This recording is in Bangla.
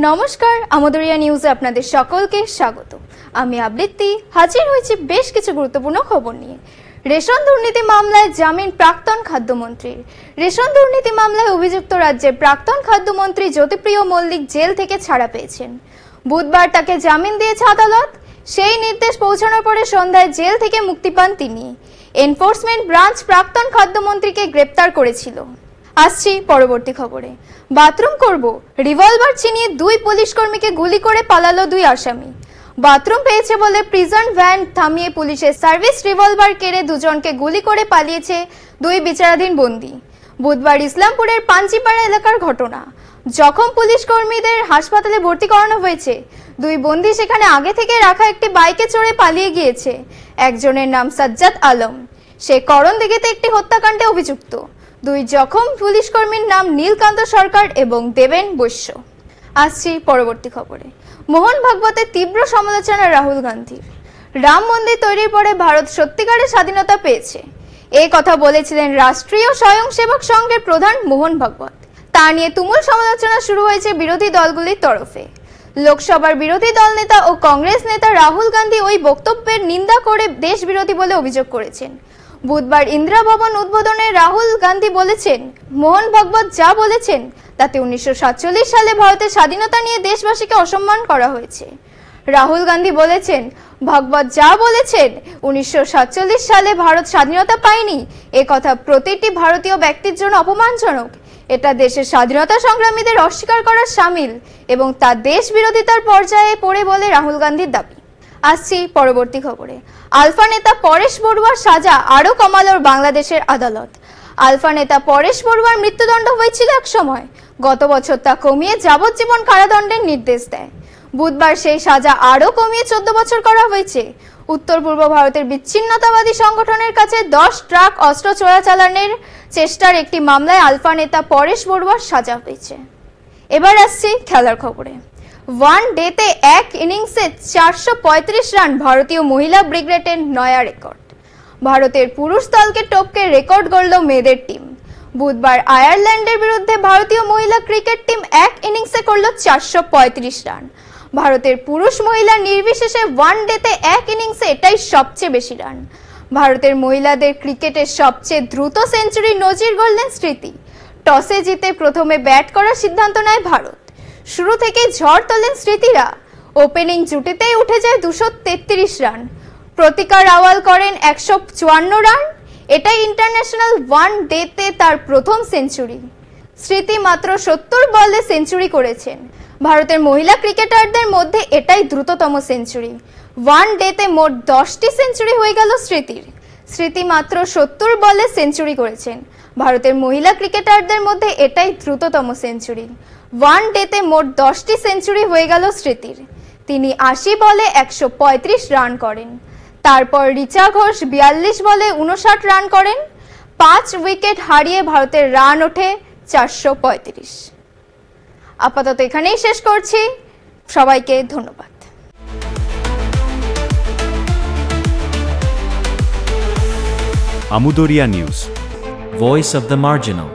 নমস্কার, আমোদরিয়া নিউজে আপনাদের সকলকে স্বাগত। আমি আবৃত্তি হাজির হয়েছি বেশ কিছু গুরুত্বপূর্ণ খবর নিয়ে। রেশন দুর্নীতি মামলায় জামিন প্রাক্তন খাদ্যমন্ত্রীর। রেশন দুর্নীতি মামলায় অভিযুক্ত রাজ্যের প্রাক্তন খাদ্যমন্ত্রী জ্যোতিপ্রিয় মল্লিক জেল থেকে ছাড়া পেয়েছেন। বুধবার তাকে জামিন দিয়েছে আদালত। সেই নির্দেশ পৌঁছানোর পরে সন্ধ্যায় জেল থেকে মুক্তি পান তিনি। এনফোর্সমেন্ট ব্রাঞ্চ প্রাক্তন খাদ্যমন্ত্রীকে গ্রেপ্তার করেছিল। আসছি পরবর্তী খবরে। বাথরুম করব, রিভলভার ছিনিয়ে দুই পুলিশ কর্মীকে গুলি করে পালালো দুই আসামি। বাথরুম পেয়েছে বলে প্রিজন ভ্যান থামিয়ে পুলিশের সার্ভিস রিভলভার কেড়ে দুজনকে গুলি করে পালিয়েছে দুই বিচারাধীন বন্দী। বুধবার ইসলামপুরের পাঞ্চিপাড়া এলাকার ঘটনা। জখম পুলিশ কর্মীদের হাসপাতালে ভর্তি করানো হয়েছে। দুই বন্দী সেখানে আগে থেকে রাখা একটি বাইকে চড়ে পালিয়ে গিয়েছে। একজনের নাম সাজ্জাদ আলম, সে করণদিঘিতে একটি হত্যাকাণ্ডে অভিযুক্ত। দুই জখম পুলিশ কর্মীর নাম নীলকান্ত সরকার এবং দেবেন বৈশ্য। আসছি পরবর্তী খবরে। মোহন ভাগবতের তীব্র সমালোচনা রাহুল গান্ধীর। রাম মন্দির তৈরির পরে ভারত সত্যিকারের স্বাধীনতা পেয়েছে, এই কথা বলেছিলেন রাষ্ট্রীয় স্বয়ংসেবক সংঘের প্রধান মোহন ভাগবত। তা নিয়ে তুমুল সমালোচনা শুরু হয়েছে বিরোধী দলগুলির তরফে। লোকসভার বিরোধী দল নেতা ও কংগ্রেস নেতা রাহুল গান্ধী ওই বক্তব্যের নিন্দা করে দেশ বিরোধী বলে অভিযোগ করেছেন। বুধবার ইন্দিরা ভবন উদ্বোধনে রাহুল গান্ধী বলেছেন, মোহন ভাগবত যা বলেছেন তাতে 1947 সালে ভারতের স্বাধীনতা নিয়ে দেশবাসীকে অসম্মান করা হয়েছে। রাহুল গান্ধী বলেছেন, ভাগবত যা বলেছেন 1947 সালে ভারত স্বাধীনতা পায়নি, এ কথা প্রতিটি ভারতীয় ব্যক্তির জন্য অপমানজনক। এটা দেশের স্বাধীনতা সংগ্রামীদের অস্বীকার করার শামিল এবং তা দেশ বিরোধিতার পর্যায়ে পড়ে বলে রাহুল গান্ধীর দাবি। আসছি পরবর্তী খবরে। আলফা নেতা পরেশ বড়ুয়ার সাজা আরো কমালো বাংলাদেশের আদালত। আলফা নেতা পরেশ বড়ুয়ার মৃত্যুদণ্ড হয়েছিল এক সময়, গত বছর তা কমিয়ে যাবজ্জীবন কারাদণ্ডের নির্দেশ দেয়। বুধবার সেই সাজা আরো কমিয়ে 14 বছর করা হয়েছে। উত্তর পূর্ব ভারতের বিচ্ছিন্নতাবাদী সংগঠনের কাছে 10 ট্রাক অস্ত্র চোরাচালানের চেষ্টার একটি মামলায় আলফা নেতা পরেশ বড়ুয়ার সাজা হয়েছে। এবার আসছি খেলার খবরে। ওয়ান ডেতে এক ইনিংসে 435 রান ভারতীয় মহিলা ব্রিগেডের নয়া রেকর্ড। ভারতের পুরুষ দলকে টপকে রেকর্ড গড়ল মেয়েদের টিম। বুধবার আয়ারল্যান্ডের বিরুদ্ধে ভারতীয় মহিলা ক্রিকেট টিম এক ইনিংসে করল 435 রান। ভারতের পুরুষ মহিলা নির্বিশেষে ওয়ান ডেতে এক ইনিংসে এটাই সবচেয়ে বেশি রান। ভারতের মহিলাদের ক্রিকেটের সবচেয়ে দ্রুত সেঞ্চুরি নজির গড়লেন স্মৃতি। টসে জিতে প্রথমে ব্যাট করার সিদ্ধান্ত নেয় ভারত। শুরু থেকে ঝড় তোলেন স্মৃতিরা। ওপেনিং জুটিতেই উঠে যায় 233 রান। প্রতিকা রাওয়াল করেন 154 রান। এটাই ইন্টারন্যাশনাল ওয়ান ডেতে তার প্রথম সেঞ্চুরি। স্মৃতি মাত্র 70 বলে সেঞ্চুরি করেছেন। ভারতের মহিলা ক্রিকেটারদের মধ্যে এটাই দ্রুততম সেঞ্চুরি। ওয়ান ডেতে মোট 10টি সেঞ্চুরি হয়ে গেল স্মৃতির। স্মৃতি মাত্র 70 বলে সেঞ্চুরি করেছেন। ভারতের মহিলা ক্রিকেটারদের মধ্যে এটাই দ্রুততম সেঞ্চুরি। ওয়ান ডেতে মোট 10টি সেঞ্চুরি হয়ে গেল স্মৃতির। তিনি 80 বলে 135 রান করেন। তারপর রিচা ঘোষ 42 বলে 59 রান করেন। 5 উইকেট হারিয়ে ভারতের রান ওঠে 435। আপাতত এখানেই শেষ করছি। সবাইকে ধন্যবাদ। আমোদরিয়া news, Voice of the Marginal.